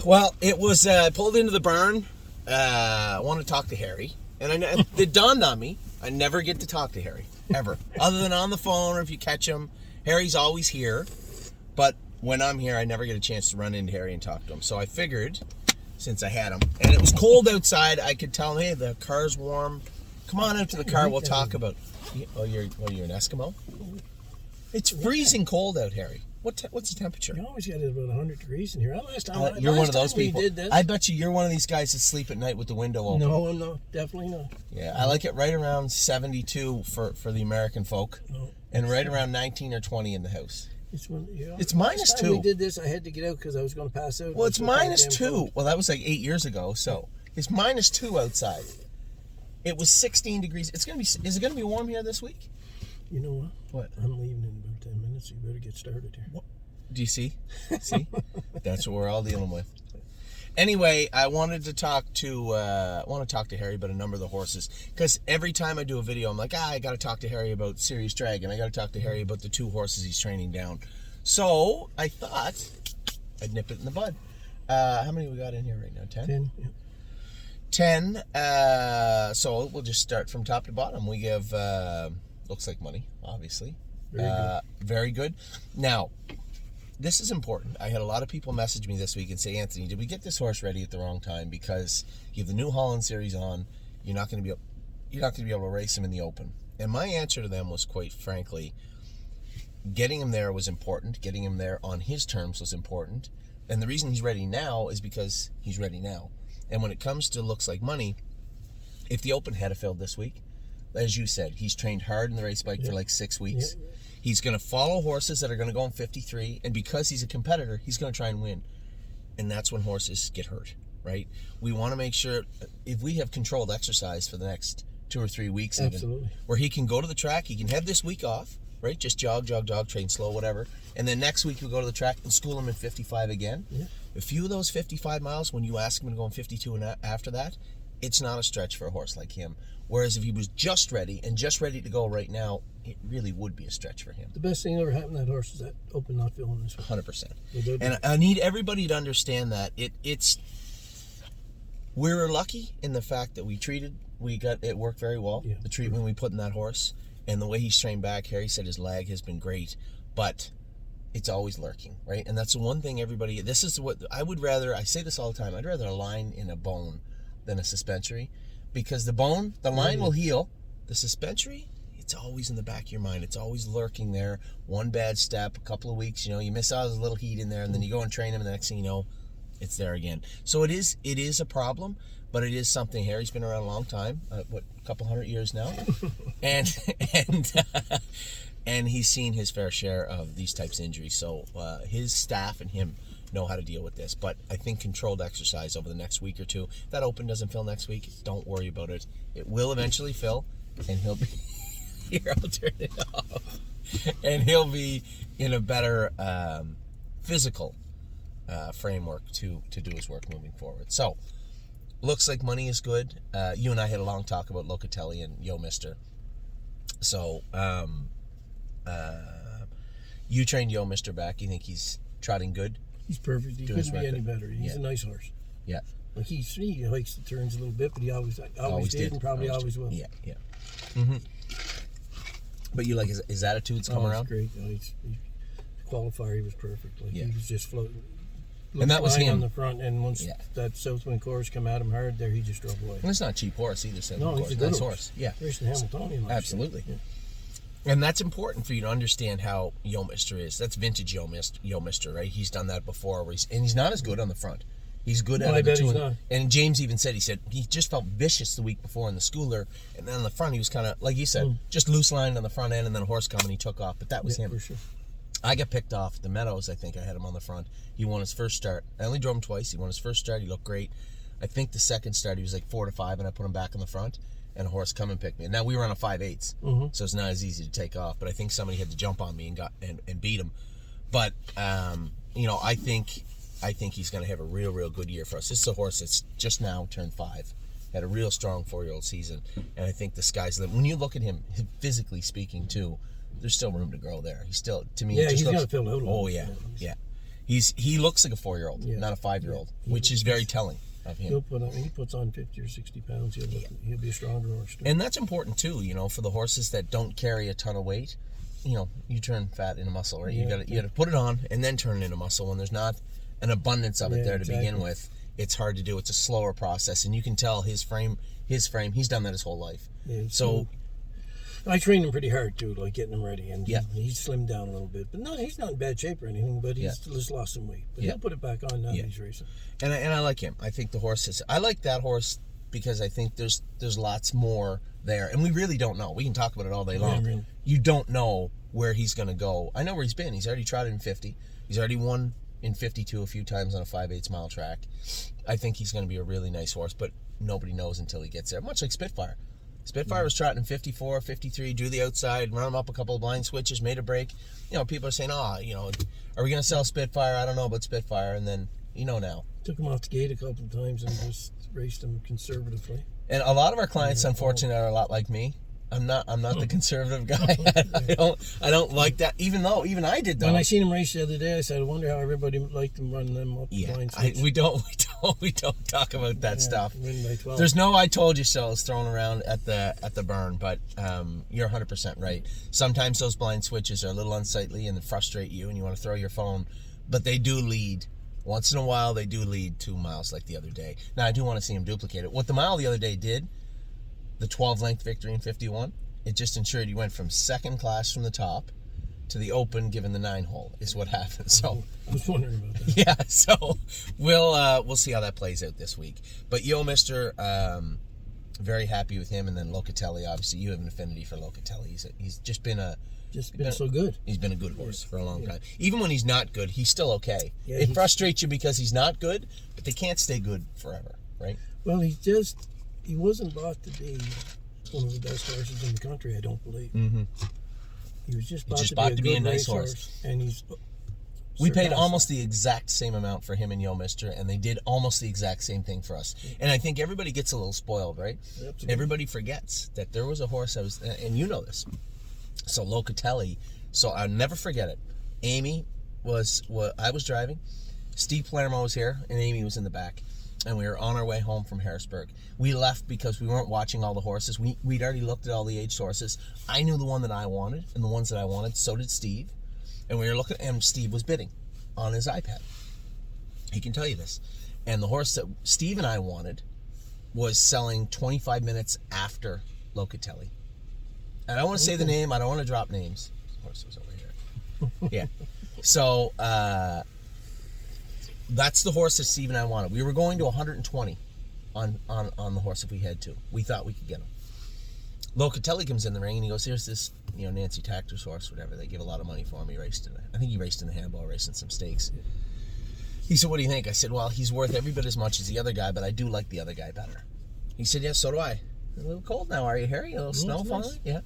Well, it was I pulled into the barn. I want to talk to Harry, and it dawned on me I never get to talk to Harry ever, other than on the phone or if you catch him. Harry's always here, but when I'm here, I never get a chance to run into Harry and talk to him. So I figured, since I had him, and it was cold outside, I could tell him, hey, the car's warm. Come on out to the car. We'll talk about. Oh, you're an Eskimo? It's freezing cold out, Harry. What's the temperature? You always got it about 100 degrees in here. You're one of those people. Did this. I bet you're one of these guys that sleep at night with the window open. No, definitely not. Yeah, I like it right around 72 for the American folk, and right around 19 or 20 in the house. It's -2. We did this. I had to get out because I was going to pass out. Well, it's -2. Well, that was like 8 years ago. So it's -2 outside. It was 16 degrees. Is it gonna be warm here this week? You know what? What? I'm leaving in about 10 minutes. So you better get started here. What? Do you see? See? That's what we're all dealing with. Anyway, I wanted to talk to Harry about a number of the horses, because every time I do a video, I'm like, I got to talk to Harry about Serious Dragon. I got to talk to Harry about the 2 horses he's training down. So I thought I'd nip it in the bud. How many we got in here right now? 10? 10. Yeah. 10. So we'll just start from top to bottom. We give Looks Like Money, obviously. Very good. Now, this is important. I had a lot of people message me this week and say, Anthony, did we get this horse ready at the wrong time? Because you have the New Holland Series on, you're not going to be able to race him in the Open. And my answer to them was, quite frankly, getting him there was important. Getting him there on his terms was important. And the reason he's ready now is because he's ready now. And when it comes to Looks Like Money, if the Open had failed this week, as you said, he's trained hard in the race bike for like 6 weeks. Yeah. He's going to follow horses that are going to go in 53, and because he's a competitor, he's going to try and win. And that's when horses get hurt, right? We want to make sure, if we have controlled exercise for the next 2 or 3 weeks, even, where he can go to the track, he can have this week off, right? Just jog, train slow, whatever. And then next week we'll go to the track and school him in 55 again. Yeah. A few of those 55 miles, when you ask him to go in 52 and after that, it's not a stretch for a horse like him. Whereas if he was just ready to go right now, it really would be a stretch for him. The best thing that ever happened to that horse is that Open not feeling this way. 100%. And I need everybody to understand that we're lucky in the fact that it worked very well. Yeah. The treatment we put in that horse and the way he's trained back. Harry said his lag has been great, but it's always lurking, right? And that's the one thing this is what I would rather, I say this all the time, I'd rather a line in a bone than a suspensory, because the line will heal. The suspensory, it's always in the back of your mind. It's always lurking there. One bad step, a couple of weeks, you miss out a little heat in there, and then you go and train him, and the next thing you know, it's there again. So it is a problem, but it is something. Harry's been around a long time, a couple 100 years now, and he's seen his fair share of these types of injuries. So his staff and him know how to deal with this. But I think controlled exercise over the next week or two. If that Open doesn't fill next week, don't worry about it. It will eventually fill, and he'll be here. I'll turn it off, and he'll be in a better physical framework to do his work moving forward. So, Looks Like Money is good. You and I had a long talk about Locatelli and Yo Mister. So, you trained Yo Mister back. You think he's trotting good? He's perfect. He couldn't be any better. He's a nice horse. Yeah. Like he hikes the turns a little bit, but he always did and probably always will. Yeah. Mm-hmm. But you like his attitude's come around? Great. He's qualifier, he was perfect. He was just floating. And that was him on the front. And once that Southwind course come at him hard, there he just drove away. And it's not a cheap horse either. He's a good horse. Yeah. Raced the Hamiltonian last Absolutely. year. And that's important for you to understand how Yo Mister is. That's vintage Yo Mister, right? He's done that before, and he's not as good on the front. He's good at the two. And James even said, he just felt vicious the week before in the schooler, and then on the front he was kind of, like you said, just loose lined on the front end, and then a horse coming, he took off. But that was him. For sure. I got picked off at the Meadows. I think I had him on the front. He won his first start. I only drove him twice. He won his first start. He looked great. I think the second start he was like 4 to 5, and I put him back in the front. And a horse come and pick me. And now we were on a 5/8, so it's not as easy to take off. But I think somebody had to jump on me and beat him. But I think he's going to have a real good year for us. This is a horse that's just now turned 5, had a real strong 4-year-old season, and I think the sky's the limit. When you look at him, physically speaking, too, there's still room to grow there. He's still, to me, he's got to fill out a little. Oh yeah. He looks like a 4-year-old, not a 5-year-old, which is very telling of him. He puts on 50 or 60 pounds. He'll be a stronger horse too. And that's important too, for the horses that don't carry a ton of weight. You turn fat into muscle, right? You got to put it on and then turn it into muscle. When there's not an abundance of it there to begin with, it's hard to do. It's a slower process, and you can tell his frame. He's done that his whole life. Yeah, so I train him pretty hard too, like getting him ready, and he's slimmed down a little bit. But no, he's not in bad shape or anything. But he's just lost some weight. But he'll put it back on now that he's racing. And I like him. I think the horse is. I like that horse because I think there's lots more there, and we really don't know. We can talk about it all day long. Really. You don't know where he's going to go. I know where he's been. He's already trotted in 50. He's already won in 52 a few times on a 5/8 mile track. I think he's going to be a really nice horse, but nobody knows until he gets there. Much like Spitfire. Spitfire was trotting in 54, 53, drew the outside, run him up a couple of blind switches, made a break. People are saying, are we going to sell Spitfire? I don't know about Spitfire. And then, now. Took him off the gate a couple of times and just raced him conservatively. And a lot of our clients, unfortunately, are a lot like me. I'm not the conservative guy. I don't like that. Even I did though. When I seen him race the other day, I said, I wonder how everybody liked him running them up the blind switch. We don't talk about that stuff. There's no "I told you so"s thrown around at the burn, but you're 100% right. Sometimes those blind switches are a little unsightly and they frustrate you, and you want to throw your phone, but they do lead. Once in a while, they do lead 2 miles like the other day. Now, I do want to see him duplicate it. What the mile the other day did, the 12-length victory in 51, it just ensured you went from second class from the top to the Open, given the 9-hole, is what happened. So I was wondering about that. Yeah, so we'll see how that plays out this week. But Mister, very happy with him, and then Locatelli. Obviously, you have an affinity for Locatelli. He's just been so good. He's been a good horse for a long time. Even when he's not good, he's still okay. Yeah, it frustrates you because he's not good, but they can't stay good forever, right? Well, he wasn't bought to be one of the best horses in the country, I don't believe. Mm-hmm. He was just bought to be a nice horse. And we paid almost the exact same amount for him and Mister, and they did almost the exact same thing for us. And I think everybody gets a little spoiled, right? Absolutely. Everybody forgets that there was a horse and you know this. So Locatelli, so I'll never forget it. Amy I was driving, Steve Palermo was here, and Amy was in the back. And we were on our way home from Harrisburg. We left because we weren't watching all the horses. We'd already looked at all the aged horses. I knew the one that I wanted, and the ones that I wanted, so did Steve. And we were looking, and Steve was bidding on his iPad. He can tell you this. And the horse that Steve and I wanted was selling 25 minutes after Locatelli. And I don't want to say the name. I don't want to drop names. The horse was over here. Yeah. So, that's the horse that Steve and I wanted. We were going to 120 on the horse if we had to. We thought we could get him. Locatelli comes in the ring and he goes, here's this, Nancy Tactor's horse, whatever. They give a lot of money for him. I think he raced in the handball race in some stakes. He said, what do you think? I said, well, he's worth every bit as much as the other guy, but I do like the other guy better. He said, yes, so do I. A little cold now, are you, Harry? A little snow falling? Yeah.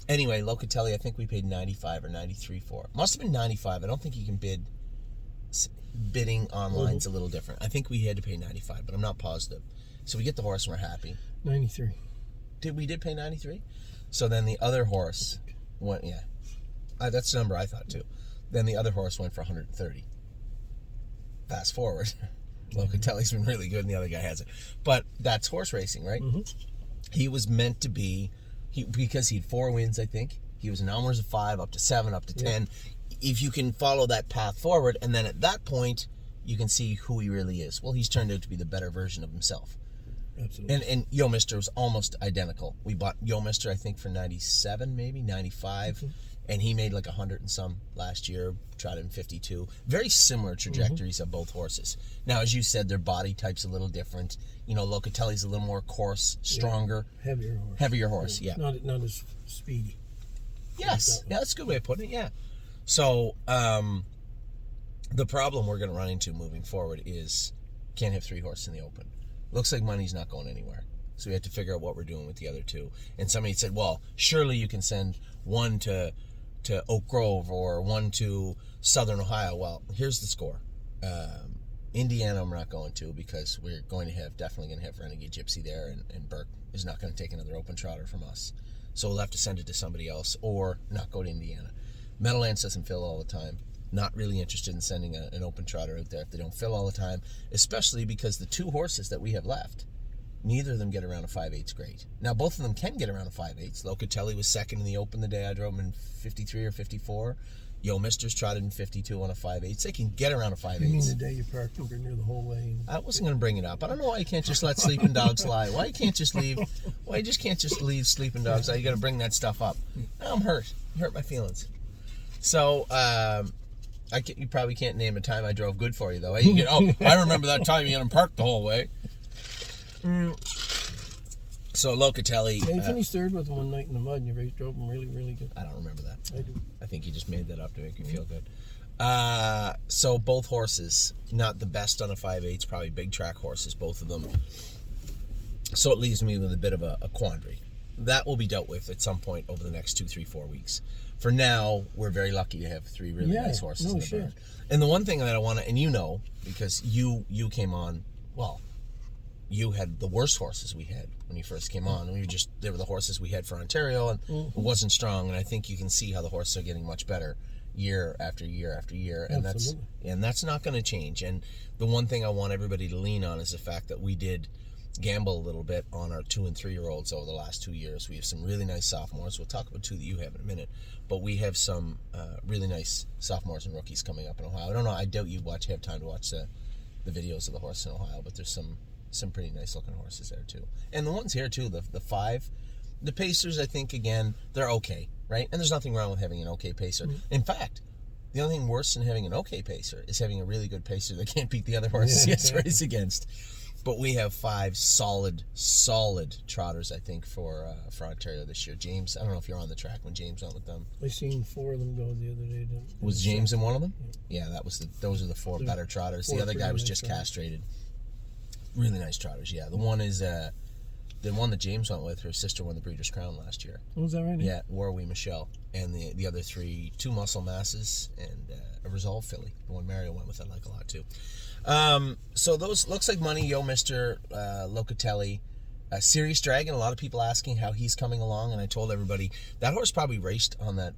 Anyway, Locatelli, I think we paid 95 or 93 for it. Must have been 95. I don't think you can bidding online's a little different. I think we had to pay 95, but I'm not positive. So we get the horse and we're happy. 93. We did pay 93? So then the other horse went, that's the number I thought too. Then the other horse went for 130. Fast forward. Locatelli's been really good and the other guy hasn't. But that's horse racing, right? Mm-hmm. He was meant to be, because he had 4 wins, I think. He was an hours of 5, up to 7, up to 10. If you can follow that path forward, and then at that point, you can see who he really is. Well, he's turned out to be the better version of himself. Absolutely. And Mister was almost identical. We bought Mister, I think, for 97, maybe 95, mm-hmm. and he made like 100 and some last year. Trotted in 52. Very similar trajectories of both horses. Now, as you said, their body type's a little different. Locatelli's a little more coarse, stronger, heavier horse. Yeah. Not as speedy. Yes, that's a good way of putting it. Yeah. So the problem we're going to run into moving forward is can't have 3 horses in the Open. Looks like money's not going anywhere. So we have to figure out what we're doing with the other 2. And somebody said, well, surely you can send one to Oak Grove or one to Southern Ohio. Well, here's the score. Indiana we're not going to because we're definitely going to have Renegade Gypsy there, and Burke is not going to take another open trotter from us. So we'll have to send it to somebody else or not go to Indiana. Meadowlands doesn't fill all the time. Not really interested in sending an open trotter out there if they don't fill all the time, especially because the 2 horses that we have left, neither of them get around a 5/8 grade. Now, both of them can get around a 5/8. Locatelli was second in the Open the day I drove him in 53 or 54. Yo Mister's trotted in 52 on a 5/8. They can get around a 5/8. You mean the day you parked over near the whole way? I wasn't going to bring it up. I don't know why you can't just let sleeping dogs lie. Why you can't just leave? Why you just can't just leave sleeping dogs? You got to bring that stuff up. Now I'm hurt. You hurt my feelings. So, you probably can't name a time I drove good for you, though. I remember that time you had him parked the whole way. So Locatelli. Yeah, you finished third with him one night in the mud, and you drove him really, really good. I don't remember that. I do. I think you just made that up to make you feel good. So both horses, not the best on a 5/8, probably big track horses, both of them. So it leaves me with a bit of a quandary. That will be dealt with at some point over the next 2, 3, 4 weeks. For now, we're very lucky to have 3 really nice horses in the barn. And the one thing that I want to, and because you came on, well, you had the worst horses we had when you first came on. They were the horses we had for Ontario, and it wasn't strong. And I think you can see how the horses are getting much better year after year after year, and that's not going to change. And the one thing I want everybody to lean on is the fact that we did gamble a little bit on our 2 and 3-year-olds over the last 2 years. We have some really nice sophomores. We'll talk about 2 that you have in a minute, but we have some really nice sophomores and rookies coming up in Ohio. I don't know. I doubt you have time to watch the videos of the horse in Ohio, but there's some pretty nice looking horses there too. And the ones here too, the 5, the pacers, I think, again, they're okay, right? And there's nothing wrong with having an okay pacer. In fact, the only thing worse than having an okay pacer is having a really good pacer that can't beat the other horses he has to race against. But we have 5 solid trotters, I think, for Ontario this year. James, I don't know if you're on the track when James went with them. I seen 4 of them go the other day. Was James in one of them? Yeah, those are the 4 better trotters. The other guy was just castrated. Really nice trotters, yeah. The one is the one that James went with. Her sister won the Breeders' Crown last year. Oh, is that right? Yeah, Warwee Michelle. And the other 3, 2 Muscle Masses and a Resolve filly. The one Mario went with I like a lot too. So those looks like money. Yo Mister, Locatelli, Serious Dragon. A lot of people asking how he's coming along, and I told everybody that horse probably raced on that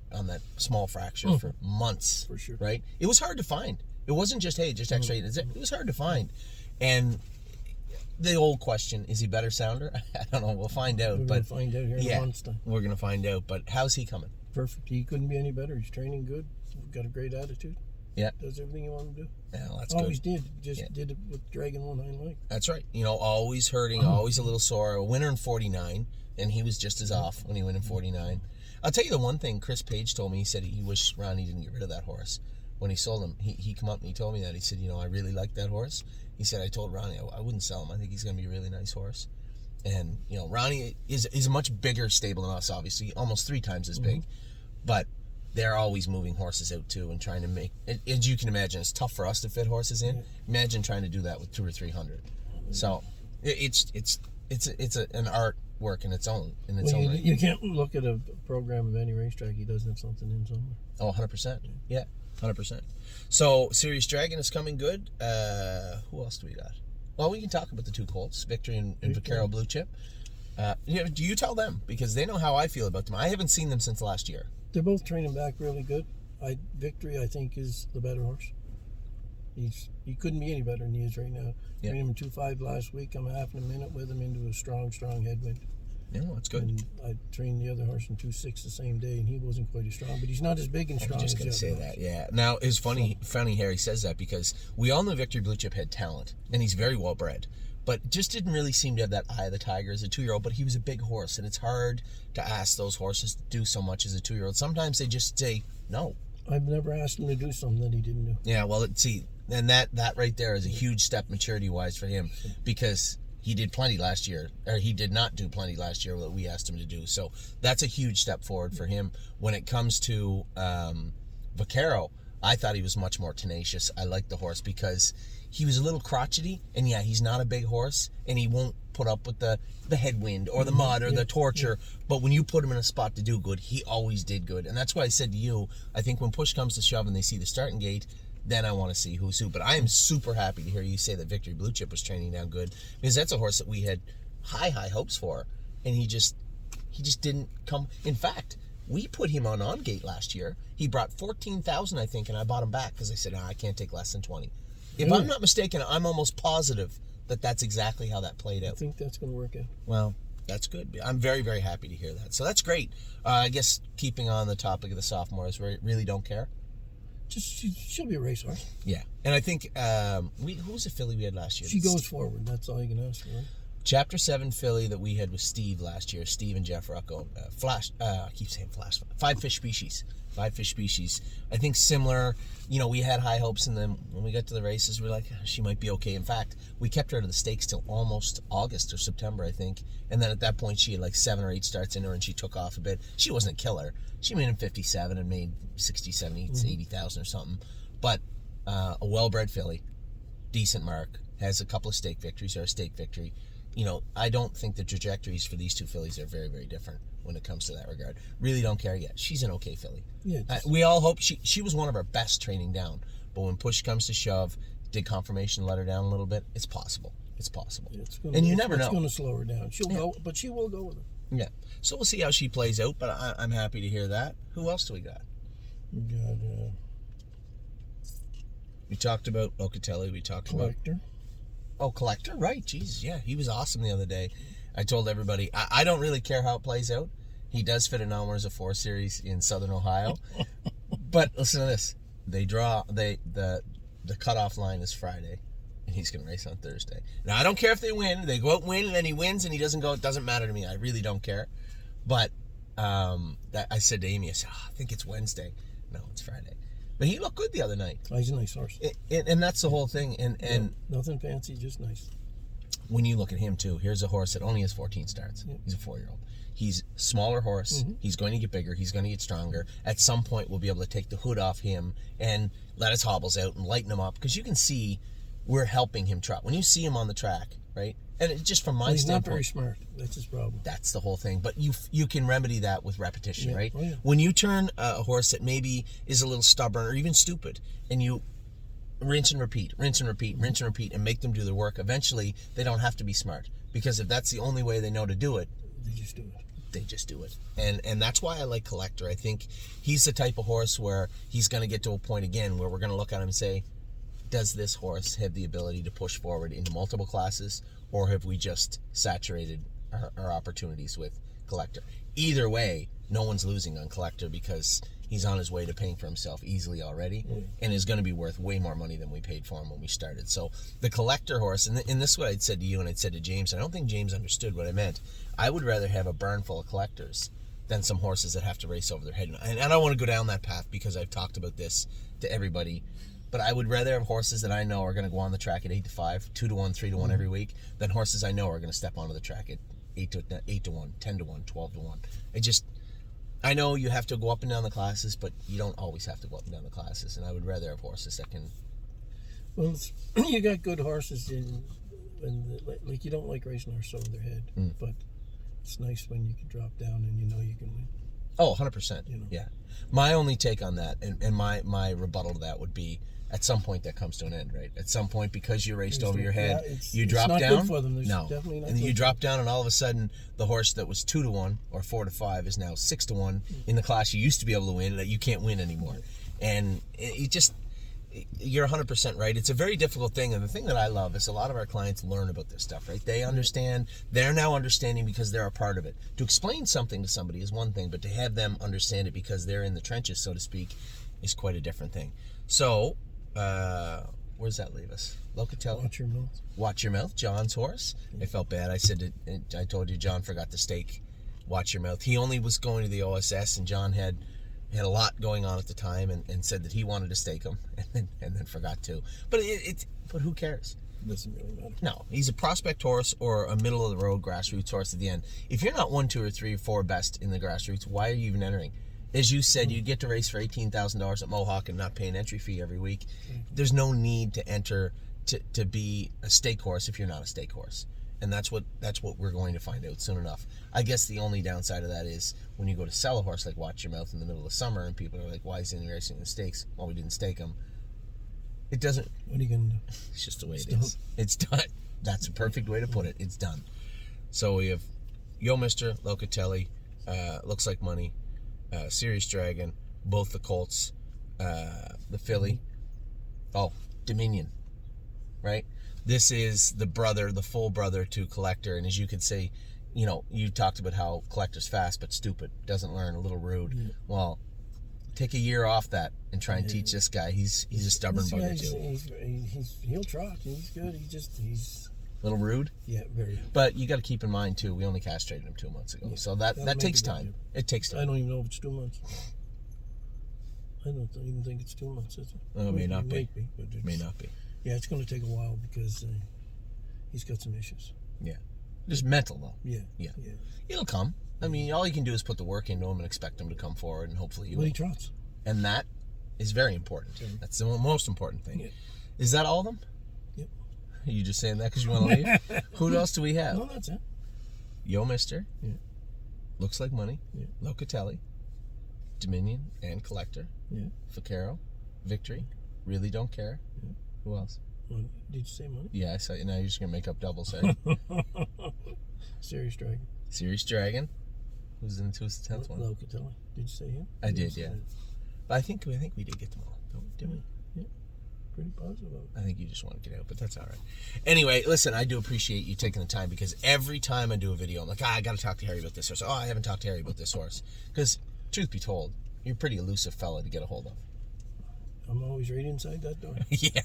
small fracture for months. For sure, right? It was hard to find. It wasn't just X-ray. It was hard to find, and the old question, is he better sounder? I don't know. We'll find out. We're going to find out here in a month's time. We're going to find out. But how's he coming? Perfect. He couldn't be any better. He's training good. Got a great attitude. Yeah. Does everything you want him to do. Yeah, that's always good. Did it with Dragon 1 hind leg. That's right. Always hurting, always a little sore. A winner in 49, and he was just as off when he went in 49. I'll tell you the one thing Chris Page told me. He said he wished Ronnie didn't get rid of that horse. When he sold him, he come up and he told me that. He said, I really like that horse. He said, I told Ronnie I wouldn't sell him. I think he's going to be a really nice horse. And, Ronnie is a much bigger stable than us, obviously, almost 3 times as big. But they're always moving horses out, too, and trying to make... As you can imagine, it's tough for us to fit horses in. Imagine trying to do that with 200 or 300. So, it's an art work in its own right. You can't look at a program of any racetrack. He doesn't have something in somewhere. Oh, 100%. Yeah. 100%. So, Serious Dragon is coming good. Who else do we got? Well, we can talk about the 2 colts, Victory and Vaquero Blue Chip. Do you tell them? Because they know how I feel about them. I haven't seen them since last year. They're both training back really good. Victory, I think, is the better horse. He couldn't be any better than he is right now. Yeah. Trained him 2.5 last week. I'm half in a minute with him into a strong headwind. Yeah, well, that's good. And I trained the other horse in 2.6 the same day, and he wasn't quite as strong, but he's not as big and strong as the other horse. I was just going to say that, yeah. Now, it's funny Harry says that because we all know Victory Blue Chip had talent, and he's very well bred, but just didn't really seem to have that eye of the tiger as a 2-year-old, but he was a big horse, and it's hard to ask those horses to do so much as a 2-year-old. Sometimes they just say no. I've never asked him to do something that he didn't do. Yeah, well, and that right there is a huge step maturity-wise for him, because... he did plenty last year, or he did not do plenty last year that we asked him to do. So that's a huge step forward for him. When it comes to Vaquero, I thought he was much more tenacious. I liked the horse because he was a little crotchety, and yeah, he's not a big horse, and he won't put up with the headwind or the mud or the torture. But when you put him in a spot to do good, he always did good. And that's why I said to you, I think when push comes to shove and they see the starting gate, then I want to see who's who. But I am super happy to hear you say that Victory Blue Chip was training down good, because that's a horse that we had high hopes for, and he just didn't come. In fact, We put him on gate last year. He brought 14,000, I think, and I bought him back because I said, I can't take less than 20. If I'm not mistaken, I'm almost positive that that's exactly how that played out. I think that's going to work out. Well, that's good. I'm very, very happy to hear that. So that's great. I guess keeping on the topic of the sophomores, we really don't care. She'll be a racehorse. Yeah, and I think who was the filly we had last year? She goes forward. That's all you can ask for. Right? Chapter 7 filly that we had with Steve last year. Steve and Jeff Rucko. I keep saying Flash. 5 fish species. 5 fish species. I think similar. We had high hopes, and then when we got to the races, we were like, she might be okay. In fact, we kept her out of the stakes till almost August or September, I think. And then at that point, she had like 7 or 8 starts in her, and she took off a bit. She wasn't a killer. She made him 57 and made 60, 70, 80,000 or something. But a well-bred filly, decent mark, has a couple of stake victories or a stake victory. I don't think the trajectories for these two fillies are very, very different when it comes to that regard. Really don't care yet. She's an okay filly. Yeah, we all hope she was one of our best training down. But when push comes to shove, did confirmation let her down a little bit? It's possible. And you never know. It's going to slow her down. She'll go, but she will go with her. Yeah. So we'll see how she plays out, but I'm happy to hear that. Who else do we got? We talked about locatelli. We talked Collector. about... Oh, Collector, right. Jesus, yeah. He was awesome the other day. I told everybody, I don't really care how it plays out. He does fit an Elmer's a 4 Series in Southern Ohio. But listen to this. The cutoff line is Friday, and he's going to race on Thursday. Now, I don't care if they win. They go out and win, and then he wins, and he doesn't go. It doesn't matter to me. I really don't care. But I said to Amy, I said, I think it's Wednesday. No, it's Friday. But he looked good the other night. Oh, he's a nice horse. And that's the whole thing. And nothing fancy, just nice. When you look at him, too, here's a horse that only has 14 starts. Yeah. He's a 4-year-old. He's a smaller horse. Mm-hmm. He's going to get bigger. He's going to get stronger. At some point, we'll be able to take the hood off him and let his hobbles out and lighten him up. Because you can see we're helping him trot. When you see him on the track, right? And it, just from my he's standpoint... not very smart. That's his problem. That's the whole thing. But you can remedy that with repetition, right? Oh, yeah. When you turn a horse that maybe is a little stubborn or even stupid, and you rinse and repeat, and make them do their work, eventually they don't have to be smart. Because if that's the only way they know to do it... They just do it. And that's why I like Collector. I think he's the type of horse where he's going to get to a point again where we're going to look at him and say, does this horse have the ability to push forward into multiple classes, or have we just saturated our opportunities with Collector? Either way, no one's losing on Collector because he's on his way to paying for himself easily already and is going to be worth way more money than we paid for him when we started. So the Collector horse, and this is what I'd said to you and I'd said to James, and I don't think James understood what I meant. I would rather have a barn full of Collectors than some horses that have to race over their head. And I don't want to go down that path because I've talked about this to everybody. But I would rather have horses that I know are going to go on the track at 8-5, 2-1, 3-1 every week, than horses I know are going to step onto the track at 8-1, 10-1, 12-1. I know you have to go up and down the classes, but you don't always have to go up and down the classes. And I would rather have horses that can... Well, you got good horses like you don't like racing horses over their head, but it's nice when you can drop down and you know you can win. Oh, 100%. Yeah. My only take on that, and my rebuttal to that would be, at some point that comes to an end, right? At some point, because you raced over your head, you drop down. It's not good for them. No. Definitely not and good. You drop down, and all of a sudden, the horse that was 2-1 or 4-5 is now 6-1 in the class you used to be able to win, that you can't win anymore. And it just... You're 100% right. It's a very difficult thing, and the thing that I love is a lot of our clients learn about this stuff, right? They understand. They're now understanding because they're a part of it. To explain something to somebody is one thing, but to have them understand it because they're in the trenches, so to speak, is quite a different thing. So, where does that leave us? Locatelli. Watch your mouth. Watch your mouth. John's horse. I felt bad. I told you John forgot to stake Watch Your Mouth. He only was going to the OSS, and John had a lot going on at the time and said that he wanted to stake him and then forgot to. But but who cares? It doesn't really matter. No, he's a prospect horse or a middle of the road grassroots horse at the end. If you're not 1, 2, or 3, or 4 best in the grassroots, why are you even entering? As you said, you get to race for $18,000 at Mohawk and not pay an entry fee every week. There's no need to enter to be a stake horse if you're not a stake horse. And that's what we're going to find out soon enough. I guess the only downside of that is when you go to sell a horse like Watch Your Mouth in the middle of summer and people are like, why is he racing in the stakes? Well, we didn't stake him. It doesn't... What are you going to do? It's just the way it is. It's done. That's a perfect way to put it. It's done. So we have Yo Mister, Locatelli, Looks Like Money, Serious Dragon, both the colts, the filly. Oh, Dominion, right? This is the full brother to Collector, and as you could say, you talked about how Collector's fast but stupid, doesn't learn, a little rude. Yeah. Well, take a year off that and try and teach this guy. He's a stubborn bugger too. He'll trot. He's good. He's a little rude. Yeah, very. But you got to keep in mind too, we only castrated him 2 months ago, so that takes time. It takes time. I don't even know if it's 2 months. I don't even think it's 2 months. Is it? Oh, it may not be. May not be. Yeah, it's going to take a while because he's got some issues. Yeah. Just mental, though. Yeah. It'll come. I mean, all you can do is put the work into him and expect him to come forward, and hopefully he trots. And that is very important. Yeah. That's the most important thing. Yeah. Is that all of them? Yep. Are you just saying that because you want to leave? Who else do we have? No, that's it. Yo Mister. Yeah. Looks Like Money. Yeah. Locatelli. Dominion and Collector. Yeah. Facaro. Victory. Really Don't Care. Yeah. Who else? Did you say Money? Yeah, I saw you. Now you're just going to make up doubles, right? Serious Dragon. Serious Dragon. Who's the 10th one? Locatelli. Did you say him? I did, yeah. But I think we did get them all, didn't we? Yeah. Pretty positive about it. I think you just want to get out, but that's all right. Anyway, listen, I do appreciate you taking the time, because every time I do a video, I'm like, I got to talk to Harry about this horse. Oh, I haven't talked to Harry about this horse. Because, truth be told, you're a pretty elusive fella to get a hold of. I'm always right inside that door. Yeah.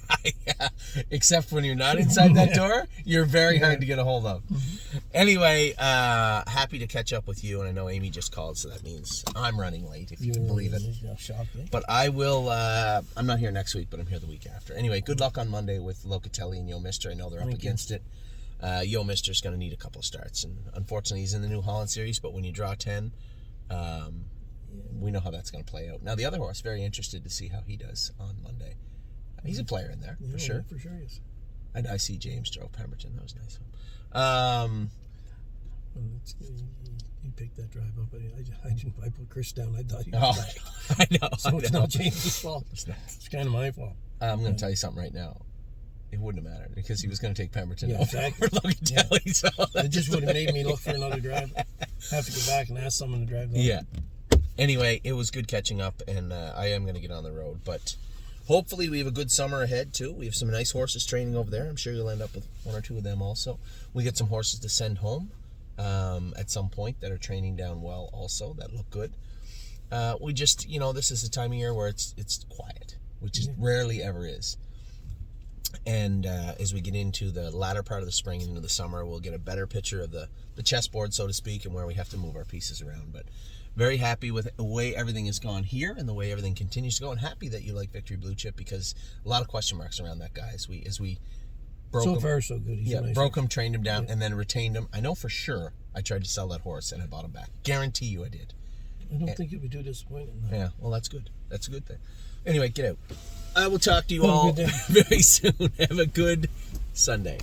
Except when you're not inside that door, you're very hard to get a hold of. Mm-hmm. Anyway, happy to catch up with you, and I know Amy just called, so that means I'm running late, if you can believe it. But I will, I'm not here next week, but I'm here the week after. Anyway, good luck on Monday with Locatelli and Yo Mister. I know they're up against it. Yo Mister's going to need a couple of starts, and unfortunately he's in the New Holland Series, but when you draw 10, we know how that's going to play out. Now, the other horse, very interested to see how he does on Monday. He's a player in there, for sure. For sure, yes. And I see James drove Pemberton. That was nice. He picked that drive up. I put Chris down. I thought he was back. I know. So it's not James' fault. It's kind of my fault. I'm going to tell you something right now. It wouldn't have mattered, because he was going to take Pemberton over exactly. Locatelli. Yeah. So it just would have made me look for another driver. Have to go back and ask someone to drive that. Yeah. Anyway, it was good catching up, and I am going to get on the road. But hopefully we have a good summer ahead, too. We have some nice horses training over there. I'm sure you'll end up with one or two of them also. We get some horses to send home at some point that are training down well also, that look good. We just, this is the time of year where it's quiet, which is rarely ever is. And as we get into the latter part of the spring and into the summer, we'll get a better picture of the chessboard, so to speak, and where we have to move our pieces around. But very happy with the way everything has gone here and the way everything continues to go, and happy that you like Victory Blue Chip, because a lot of question marks around that guy as we broke him. So far, so good. He's broke him, trained him down, and then retained him. I know for sure I tried to sell that horse and I bought him back. Guarantee you I did. I don't think you'll be too disappointed. No. Yeah, well, that's good. That's a good thing. Anyway, get out. I will talk to you all very soon. Have a good Sunday.